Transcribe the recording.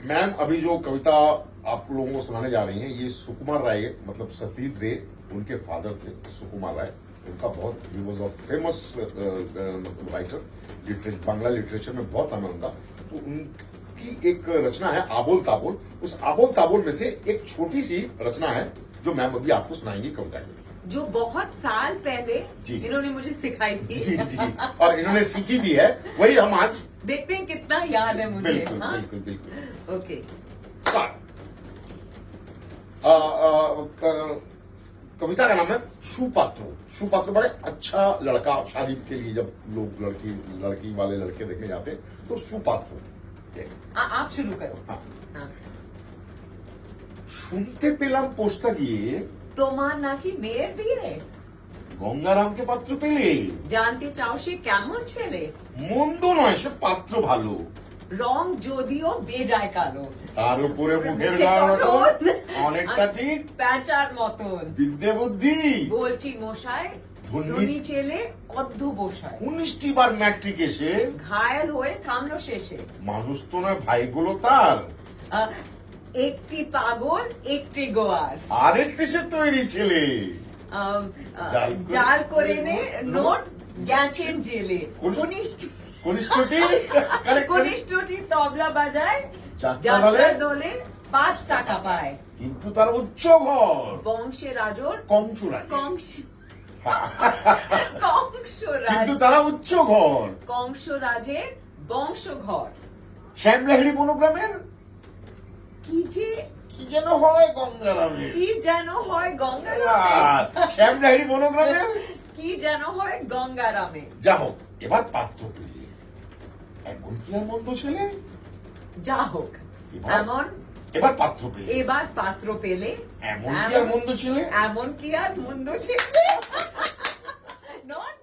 Ma'am अभी जो कविता आप लोगों को सुनाने जा रही हैं ये सुकुमार राय मतलब सतीश रे उनके फादर थे सुकुमार राय। उनका बहुत he was a famous writer literature Bangla literature में बहुत नाम है उनका। तो उनकी एक रचना है आबोल ताबोल। उस आबोल ताबोल में से एक छोटी सी रचना है जो मैम अभी आपको सुनाएंगी कविता की, जो बहुत साल पहले इन्होंने मुझे सिखाई थी। जी जी, और इन्होंने सीखी भी है, वही हम आज देखते हैं कितना याद है मुझे। बिल्कुल हाँ? बिल्कुल बिल्कुल। ओके। कविता का नाम है सुपात्र। सुपात्र बड़े अच्छा लड़का, शादी के लिए जब लोग लड़की वाले लड़के देखने जाते हैं तो सुपात्र। आप शुरू करो। हाँ। हाँ। শুনতে পেলাম পোস্টটা গিয়ে তোমার নাকি মেয়ের বিয়ে, গঙ্গারামকে পাত্র পেলে, জানতে চাও সে কেমন ছেলে, মন্দ নয় সে পাত্র ভালো, রং যদিও বেজায় কালো, তার উপরে মুখের গঠন অনেকটা ঠিক প্যাঁচার মতন, বিদ্যে বুদ্ধি বলছি মশাই ধনী ধনী ছেলে অধ্যবসায়, 19টি বার ম্যাট্রিক এসে ঘায়েল হয়ে থামলো শেষে, মানুষ তো নয় ভাইগুলো তার, আহ, একটি পাগল একটি গোয়ার, আরেকটি সে তৈরি ছেলে, জাল করে নে নোট গেছেন জেলে, কনিষ্ঠটি কনিষ্ঠটি তবলা বাজায়, যাত্রা যাত্রা দলে 5 টাকা পায়, কিন্তু তার উচ্চ ঘর বংশে রাজর কংসুরায়, কংসরাজ, কিন্তু তারা উচ্চ ঘর কংসরাজের বংশঘর, শ্যামলাহিড়ি বনগ্রামের কি যেন হয় গঙ্গারামের, কি যেন হয় গঙ্গারামে, শ্যামলাহিড়ি বনগ্রামের কি যেন হয় গঙ্গারামে। যা হোক এবার পাত্র পেলে, এমন কি আর মন্দ ছেলে, যা হোক এবার পাত্র পেলে, এবার পাত্র পেলে, এমন কি আর মন্দ ছেলে, এমন কি আর মন্দ ছেলে। Not